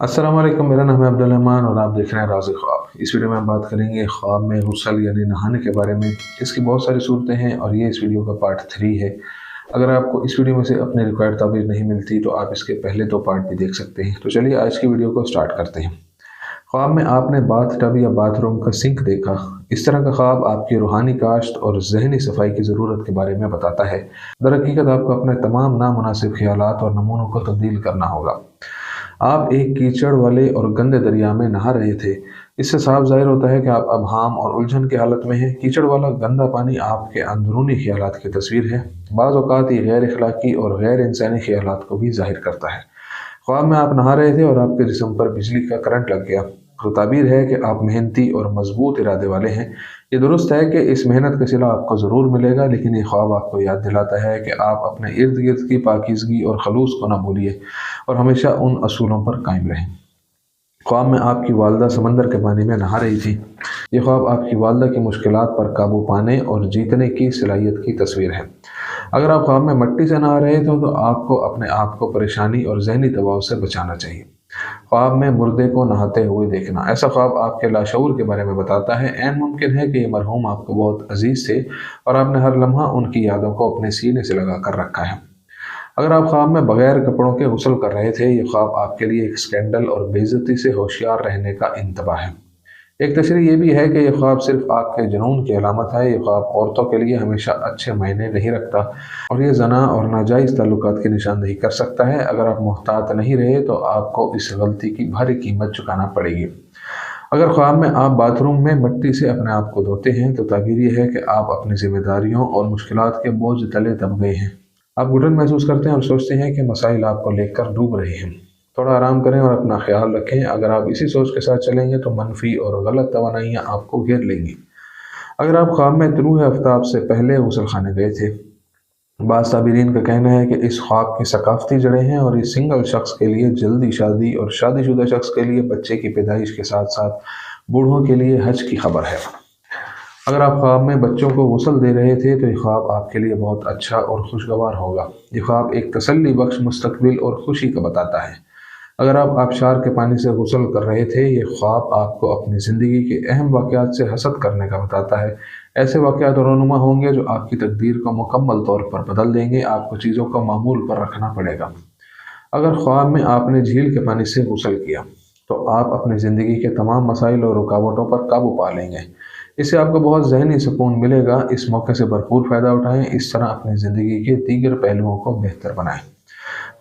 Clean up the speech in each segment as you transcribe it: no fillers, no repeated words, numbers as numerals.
अस्सलाम वालेकुम, मेरा नाम है अब्दुल रहमान और आप देख रहे हैं राज़ ख्वाब। इस वीडियो में हम बात करेंगे ख्वाब में गुस्ल यानी नहाने के बारे में। इसकी बहुत सारी सूरतें हैं और ये इस वीडियो का पार्ट 3 है। अगर आपको इस वीडियो में से अपने रिक्वायर्ड ताबीर नहीं मिलती तो आप इसके पहले 2 पार्ट भी देख सकते हैं। तो चलिए आज की वीडियो को स्टार्ट करते हैं। ख्वाब में आपने बाथ टब या बाथरूम का सिंक देखा। इस तरह का ख्वाब आपकी रूहानी काश्त और जहनी सफाई की ज़रूरत के बारे में बताता है। दरहकीकत आपको अपने तमाम नामुनासिब ख्यालात और नमूनों को तब्दील करना होगा। आप एक कीचड़ वाले और गंदे दरिया में नहा रहे थे। इससे साफ जाहिर होता है कि आप अबहाम और उलझन की हालत में हैं। कीचड़ वाला गंदा पानी आपके अंदरूनी ख्यालात की तस्वीर है। बाज़ औक़ात ये गैर अखलाकी और गैर इंसानी ख्यालात को भी जाहिर करता है। ख्वाब में आप नहा रहे थे और आपके जिस्म पर बिजली का करंट लग गया। तो ताबीर है कि आप मेहनती और मजबूत इरादे वाले हैं। ये दुरुस्त है कि इस मेहनत का सिला आपको ज़रूर मिलेगा, लेकिन ये ख्वाब आपको याद दिलाता है कि आप अपने इर्द गिर्द की पाकीज़गी और खलूस को ना भूलिए और हमेशा उन असूलों पर कायम रहें। ख्वाब में आपकी वालदा समंदर के पानी में नहा रही थी। ये ख्वाब आपकी वालदा की मुश्किलात पर काबू पाने और जीतने की सलाहियत की तस्वीर है। अगर आप ख्वाब में मिट्टी से नहा रहे थे तो आपको अपने आप को परेशानी और जहनी दबाव से बचाना चाहिए। ख्वाब में मुर्दे को नहाते हुए देखना, ऐसा ख्वाब आपके लाशऊर के बारे में बताता है। ऐन मुमकिन है कि ये मरहूम आपको बहुत अजीज थे और आपने हर लम्हा उनकी यादों को अपने सीने से लगा कर रखा है। अगर आप ख्वाब में बगैर कपड़ों के गुस्ल कर रहे थे, ये ख्वाब आपके लिए एक स्कैंडल और बेइज्जती से होशियार रहने का इंतबाह है। एक तशरीह ये भी है कि यह ख्वाब सिर्फ आपके जुनून की अलामत है। ये ख्वाब औरतों के लिए हमेशा अच्छे मायने नहीं रखता और ये जना और नाजायज़ ताल्लुकात की निशानदेही कर सकता है। अगर आप मुहतात नहीं रहे तो आपको इस गलती की भारी कीमत चुकाना पड़ेगी। अगर ख्वाब में आप बाथरूम में मिट्टी से अपने आप को धोते हैं तो ताबीर यह है कि आप अपनी जिम्मेदारियों और मुश्किलात के बोझ तले दब गए हैं। आप घुटन महसूस करते हैं और सोचते हैं कि मसाइल आपको लेकर डूब रहे हैं। थोड़ा आराम करें और अपना ख्याल रखें। अगर आप इसी सोच के साथ चलेंगे तो मनफी और गलत तवानाइयाँ आपको घेर लेंगी। अगर आप ख्वाब में तुलूए आफ्ताब से पहले गुस्ल खाने गए थे, बाज़ ताबीरीन का कहना है कि इस ख्वाब की सकाफ़ती जड़ें हैं और ये सिंगल शख्स के लिए जल्दी शादी और शादीशुदा शख्स के लिए बच्चे की पैदाइश के साथ साथ बूढ़ों के लिए हज की खबर है। अगर आप ख्वाब में बच्चों को गुस्ल दे रहे थे तो ये ख्वाब आपके लिए बहुत अच्छा और खुशगवार होगा। ये ख्वाब एक तसल्ली बख्श मुस्तकबिल और खुशी का बताता है। अगर आप आबशार के पानी से गुस्ल कर रहे थे, ये ख्वाब आपको अपनी ज़िंदगी के अहम वाक़यात से हसद करने का बताता है। ऐसे वाक़यात रोनुमा होंगे जो आपकी तकदीर को मुकम्मल तौर पर बदल देंगे। आपको चीज़ों को मामूल पर रखना पड़ेगा। अगर ख्वाब में आपने झील के पानी से गुस्ल किया तो आप अपनी ज़िंदगी के तमाम मसाइल और रुकावटों पर काबू पा लेंगे। इससे आपको बहुत जहनी सुकून मिलेगा। इस मौके से भरपूर फ़ायदा उठाएँ। इस तरह अपनी ज़िंदगी के दीगर पहलुओं को बेहतर बनाएँ।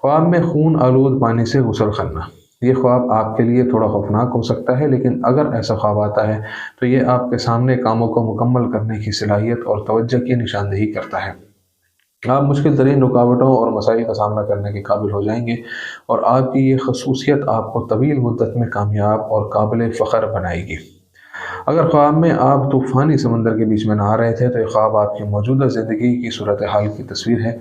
ख्वाब में खून आलूद पानी से गुस्ल करना, ये ख्वाब आपके लिए थोड़ा खौफनाक हो सकता है, लेकिन अगर ऐसा ख्वाब आता है तो ये आपके सामने कामों को मुकम्मल करने की सलाहियत और तवज्जो की निशानदेही करता है। आप मुश्किल तरीन रुकावटों और मसाइल का सामना करने के काबिल हो जाएंगे और आपकी ये खसूसियत आपको तवील मुद्दत में कामयाब और काबिल फ़ख्र बनाएगी। अगर ख्वाब में आप तूफ़ानी समंदर के बीच में नहा रहे थे तो ये ख्वाब आपकी मौजूदा ज़िंदगी की सूरत हाल की तस्वीर है।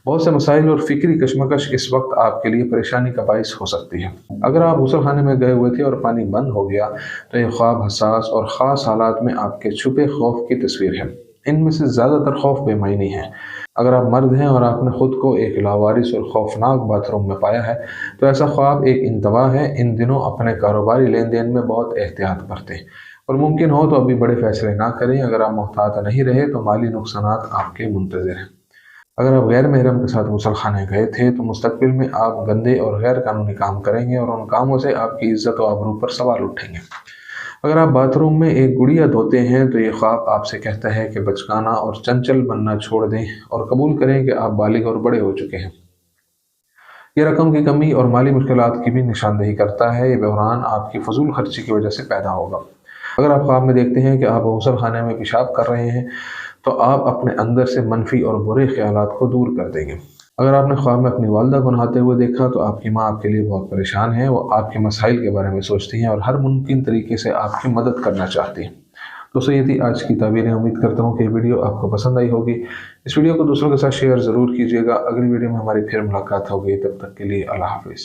बहुत से मसाइल और फ़िक्री कशमकश इस वक्त आपके लिए परेशानी का बाइस हो सकती है। अगर आप गुस्ल खाने में गए हुए थे और पानी बंद हो गया तो ये ख्वाब हसास और ख़ास हालात में आपके छुपे खौफ की तस्वीर है। इनमें से ज़्यादातर खौफ बेमायनी है। अगर आप मर्द हैं और आपने ख़ुद को एक लावारिस और खौफनाक बाथरूम में पाया है तो ऐसा ख्वाब एक इंतबा है। इन दिनों अपने कारोबारी लेन देन में बहुत एहतियात बरतें और मुमकिन हो तो अभी बड़े फैसले ना करें। अगर आप मुहतात नहीं रहे तो माली नुकसानात आपके मुंतज़िर हैं। अगर आप गैर महरम के साथ गुस्ल खाने गए थे तो मुस्तकबिल में आप गंदे और गैर कानूनी काम करेंगे और उन कामों से आपकी इज़्ज़त और आबरू पर सवाल उठेंगे। अगर आप बाथरूम में एक गुड़िया धोते हैं तो ये ख्वाब आपसे कहता है कि बचकाना और चंचल बनना छोड़ दें और कबूल करें कि आप बालिग और बड़े हो चुके हैं। ये रकम की कमी और माली मुश्किलात की भी निशानदेही करता है। ये बहरान आपकी फजूल खर्ची की वजह से पैदा होगा। अगर आप ख्वाब में देखते हैं कि आप गुस्ल खाने में पेशाब कर रहे हैं तो आप अपने अंदर से मनफी और बुरे ख्यालात को दूर कर देंगे। अगर आपने ख्वाब में अपनी वालदा को नहाते हुए देखा तो आपकी माँ आपके लिए बहुत परेशान है। वो आपके मसाइल के बारे में सोचती हैं और हर मुमकिन तरीके से आपकी मदद करना चाहती हैं। दोस्तों, ये थी आज की ताबीरें। उम्मीद करता हूँ कि ये वीडियो आपको पसंद आई होगी। इस वीडियो को दूसरों के साथ शेयर ज़रूर कीजिएगा। अगली वीडियो में हमारी फिर मुलाकात होगी। तब तक के लिए अल्लाह हाफ़िज़।